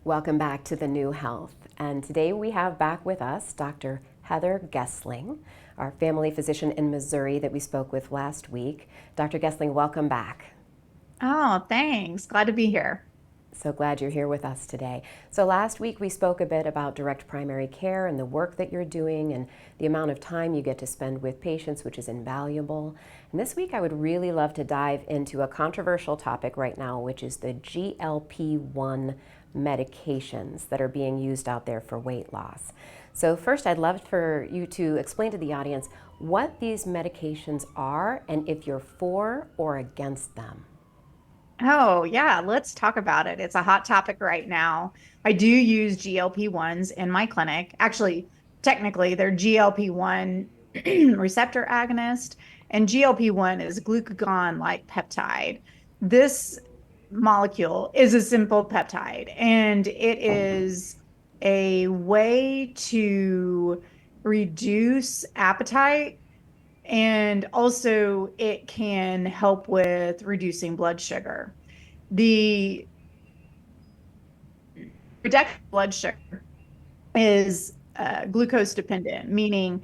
Welcome back to The New Health. And today we have back with us Dr. Heather Gessling, our family physician in Missouri that we spoke with last week. Dr. Gessling, welcome back. Oh, thanks. Glad to be here. So glad you're here with us today. So last week we spoke a bit about direct primary care and the work that you're doing and the amount of time you get to spend with patients, which is invaluable. And this week I would really love to dive into a controversial topic right now, which is the GLP-1 medications that are being used out there for weight loss. So first, I'd love for you to explain to the audience what these medications are and if you're for or against them. Oh, yeah, let's talk about it. It's a hot topic right now. I do use GLP-1s in my clinic. Actually, technically, they're GLP-1 receptor agonist, and GLP-1 is glucagon-like peptide. This molecule is a simple peptide, and it is a way to reduce appetite. And also, it can help with reducing blood sugar. The reduction of blood sugar is glucose dependent, meaning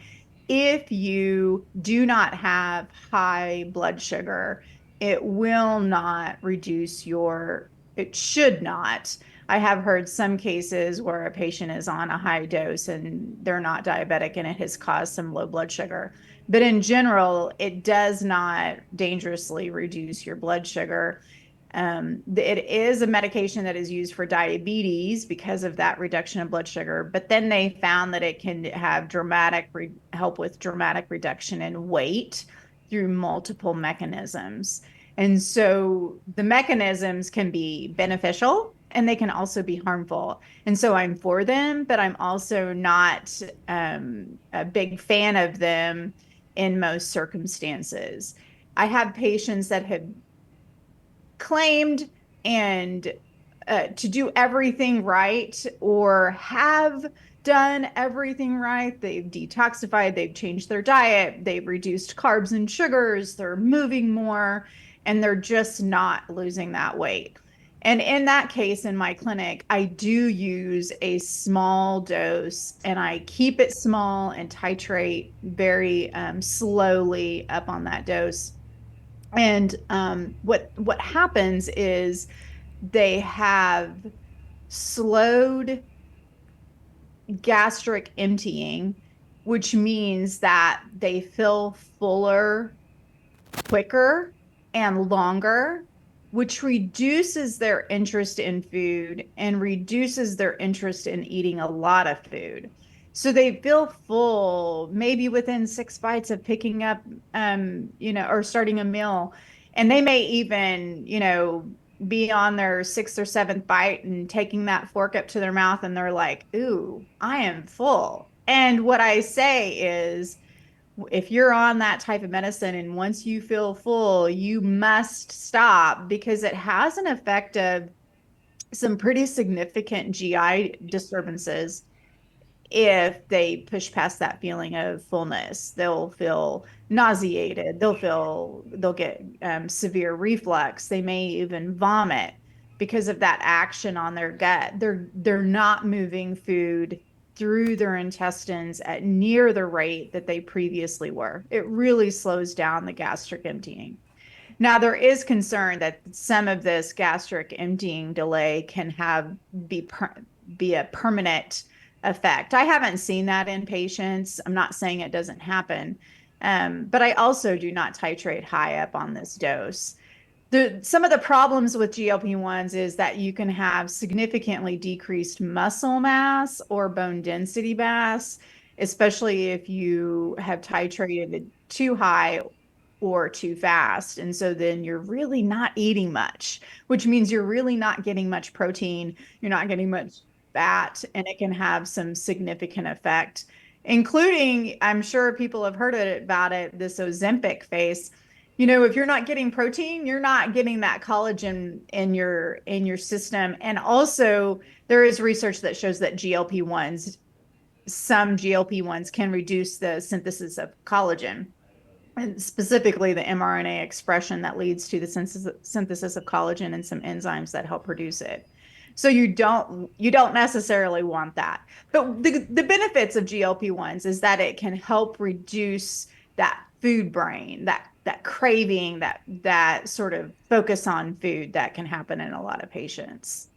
if you do not have high blood sugar, it will not reduce it should not. I have heard some cases where a patient is on a high dose and they're not diabetic and it has caused some low blood sugar. But in general, it does not dangerously reduce your blood sugar. It is a medication that is used for diabetes because of that reduction of blood sugar, but then they found that it can have help with dramatic reduction in weight through multiple mechanisms. And so the mechanisms can be beneficial and they can also be harmful. And so I'm for them, but I'm also not a big fan of them in most circumstances. I have patients that have claimed and to do everything right or have done everything right. They've detoxified, they've changed their diet, they've reduced carbs and sugars, they're moving more, and they're just not losing that weight. And in that case, in my clinic, I do use a small dose and I keep it small and titrate very slowly up on that dose. And what happens is they have slowed gastric emptying, which means that they feel fuller quicker and longer, which reduces their interest in food and reduces their interest in eating a lot of food. So they feel full maybe within 6 bites of picking up, or starting a meal. And they may even, be on their sixth or seventh bite and taking that fork up to their mouth and they're like, ooh, I am full. And what I say is, if you're on that type of medicine and once you feel full, you must stop because it has an effect of some pretty significant GI disturbances. If they push past that feeling of fullness, they'll feel nauseated, they'll get severe reflux, they may even vomit because of that action on their gut. They're not moving food through their intestines at near the rate that they previously were. It really slows down the gastric emptying. Now, there is concern that some of this gastric emptying delay can be a permanent effect. I haven't seen that in patients. I'm not saying it doesn't happen, but I also do not titrate high up on this dose. Some of the problems with GLP-1s is that you can have significantly decreased muscle mass or bone density mass, especially if you have titrated too high or too fast. And so then you're really not eating much, which means you're really not getting much protein, you're not getting much fat, and it can have some significant effect, including, I'm sure people have heard about it, this Ozempic phase. If you're not getting protein, you're not getting that collagen in your system. And also there is research that shows that some GLP-1s can reduce the synthesis of collagen, and specifically the mRNA expression that leads to the synthesis of collagen and some enzymes that help produce it. So you don't necessarily want that. But the benefits of GLP-1s is that it can help reduce that food brain, that craving, that sort of focus on food that can happen in a lot of patients.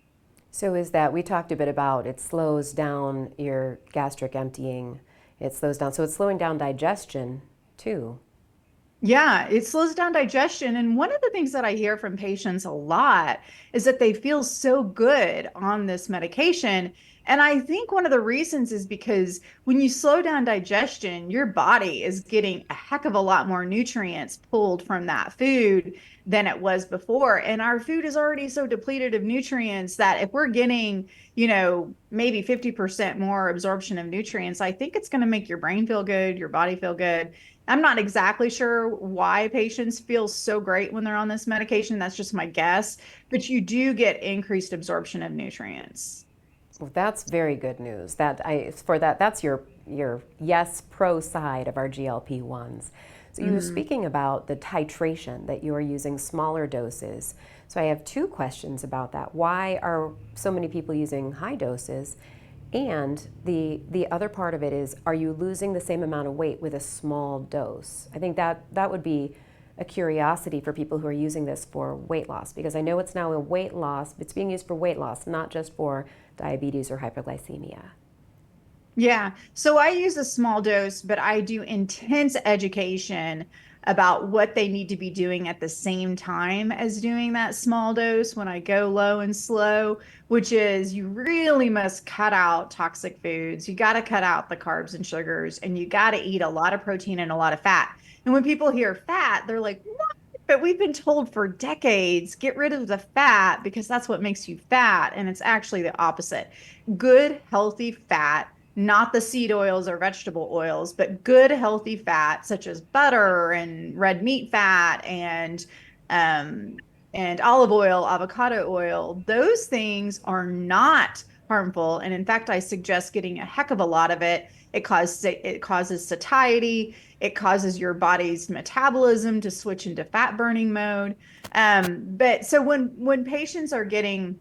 So is that we talked a bit about it slows down your gastric emptying. It slows down. So it's slowing down digestion too. Yeah, it slows down digestion. And one of the things that I hear from patients a lot is that they feel so good on this medication. And I think one of the reasons is because when you slow down digestion, your body is getting a heck of a lot more nutrients pulled from that food than it was before. And our food is already so depleted of nutrients that if we're getting, maybe 50% more absorption of nutrients, I think it's going to make your brain feel good, your body feel good. I'm not exactly sure why patients feel so great when they're on this medication. That's just my guess, but you do get increased absorption of nutrients. Well, that's very good news. That's your yes pro side of our GLP-1s. So you were Mm. speaking about the titration that you are using smaller doses. So I have two questions about that. Why are so many people using high doses? And the other part of it is, are you losing the same amount of weight with a small dose? I think that would be a curiosity for people who are using this for weight loss, because I know it's now a weight loss, it's being used for weight loss, not just for diabetes or hyperglycemia. Yeah. So I use a small dose, but I do intense education about what they need to be doing at the same time as doing that small dose when I go low and slow, which is you really must cut out toxic foods. You got to cut out the carbs and sugars, and you got to eat a lot of protein and a lot of fat. And when people hear fat, they're like, what? But we've been told for decades, get rid of the fat because that's what makes you fat. And it's actually the opposite. Good, healthy fat, not the seed oils or vegetable oils, but good healthy fat such as butter and red meat fat um, and olive oil, avocado oil. Those things are not harmful, and in fact, I suggest getting a heck of a lot of it. It causes satiety. It causes your body's metabolism to switch into fat burning mode. But so when patients are getting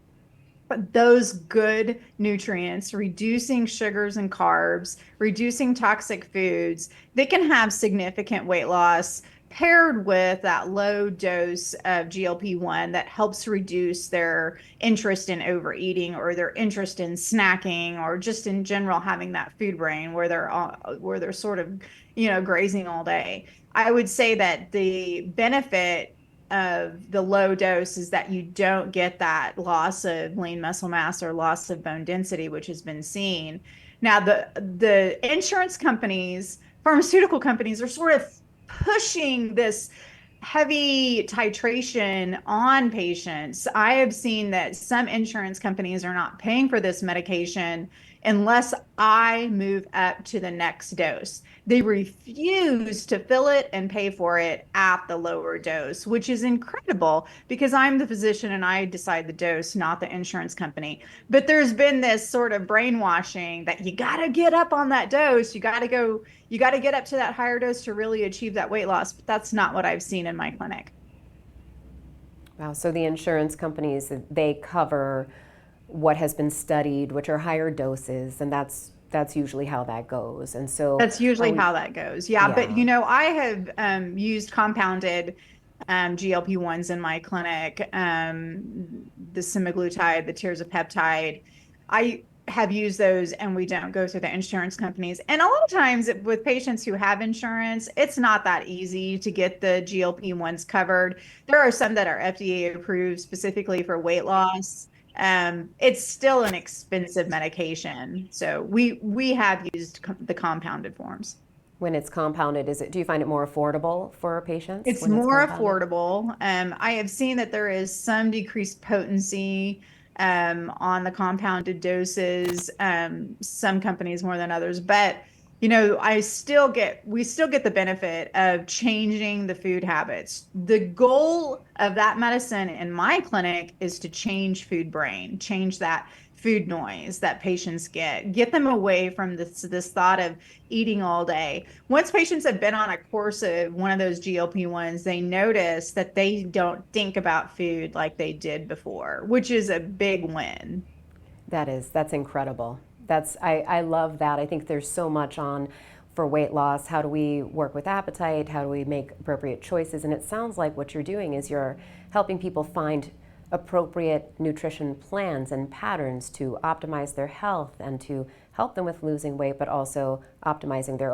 those good nutrients, reducing sugars and carbs, reducing toxic foods, they can have significant weight loss paired with that low dose of GLP-1 that helps reduce their interest in overeating or their interest in snacking or just in general having that food brain where they're sort of, grazing all day. I would say that the benefit of the low dose is that you don't get that loss of lean muscle mass or loss of bone density, which has been seen. Now, the insurance companies, pharmaceutical companies are sort of pushing this heavy titration on patients. I have seen that some insurance companies are not paying for this medication unless I move up to the next dose. They refuse to fill it and pay for it at the lower dose, which is incredible because I'm the physician and I decide the dose, not the insurance company. But there's been this sort of brainwashing that you got to get up on that dose. You got to get up to that higher dose to really achieve that weight loss. But that's not what I've seen in my clinic. Wow, so the insurance companies, they cover what has been studied, which are higher doses, and that's usually how that goes. And so That's are usually we, how that goes. Yeah, but yeah. I have used compounded GLP-1s in my clinic, the semaglutide, the tirzepatide. I have used those and we don't go through the insurance companies. And a lot of times with patients who have insurance, it's not that easy to get the GLP-1s covered. There are some that are FDA approved specifically for weight loss. It's still an expensive medication. So we have used the compounded forms. When it's compounded, do you find it more affordable for patients It's when it's more compounded? affordable. I have seen that there is some decreased potency on the compounded doses. Some companies more than others, but we still get the benefit of changing the food habits. The goal of that medicine in my clinic is to change food brain, change that food noise that patients get them away from this thought of eating all day. Once patients have been on a course of one of those GLP-1s, they notice that they don't think about food like they did before, which is a big win. That's incredible. I love that. I think there's so much on for weight loss. How do we work with appetite? How do we make appropriate choices? And it sounds like what you're doing is you're helping people find appropriate nutrition plans and patterns to optimize their health and to help them with losing weight, but also optimizing their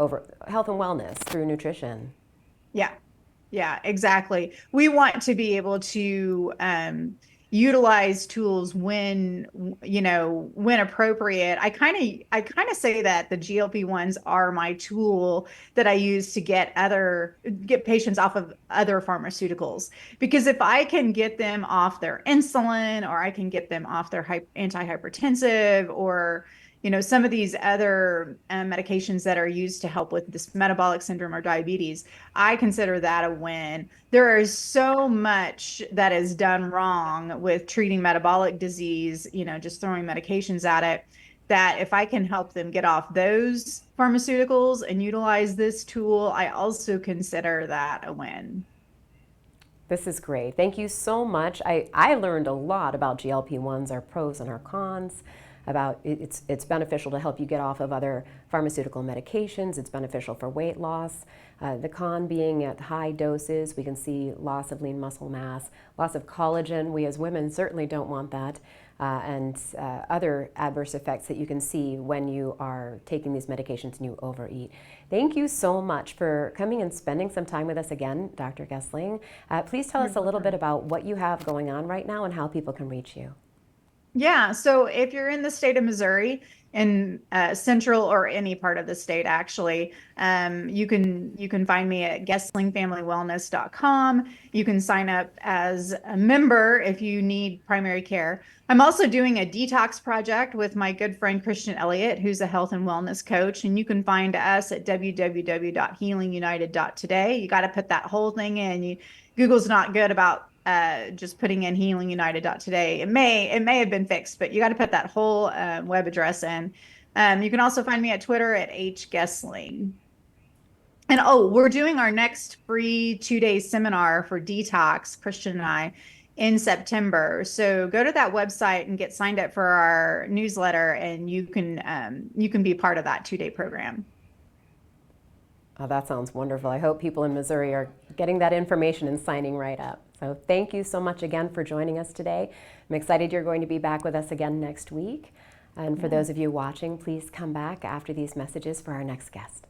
health and wellness through nutrition. Yeah. Yeah, exactly. We want to be able to utilize tools when appropriate. I kind of say that the GLP-1s are my tool that I use to get patients off of other pharmaceuticals. Because if I can get them off their insulin, or I can get them off their antihypertensive, or some of these other medications that are used to help with this metabolic syndrome or diabetes, I consider that a win. There is so much that is done wrong with treating metabolic disease, just throwing medications at it, that if I can help them get off those pharmaceuticals and utilize this tool, I also consider that a win. This is great. Thank you so much. I learned a lot about GLP-1s, our pros and our cons, about it's beneficial to help you get off of other pharmaceutical medications. It's beneficial for weight loss. The con being at high doses, we can see loss of lean muscle mass, loss of collagen. We as women certainly don't want that. And other adverse effects that you can see when you are taking these medications and you overeat. Thank you so much for coming and spending some time with us again, Dr. Gessling. Please tell us a little bit about what you have going on right now and how people can reach you. Yeah, so if you're in the state of Missouri, in central or any part of the state, actually, you can find me at gesslingfamilywellness.com. You can sign up as a member if you need primary care. I'm also doing a detox project with my good friend Christian Elliott, who's a health and wellness coach, and you can find us at www.healingunited.today. You got to put that whole thing in. Google's not good about just putting in healingunited.today. It may have been fixed, but you got to put that whole web address in. You can also find me at Twitter at @hgessling. And we're doing our next free 2-day seminar for detox, Christian and I, in September. So go to that website and get signed up for our newsletter, and you can be part of that 2-day program. Oh, that sounds wonderful. I hope people in Missouri are getting that information and signing right up. So thank you so much again for joining us today. I'm excited you're going to be back with us again next week. And for those of you watching, please come back after these messages for our next guest.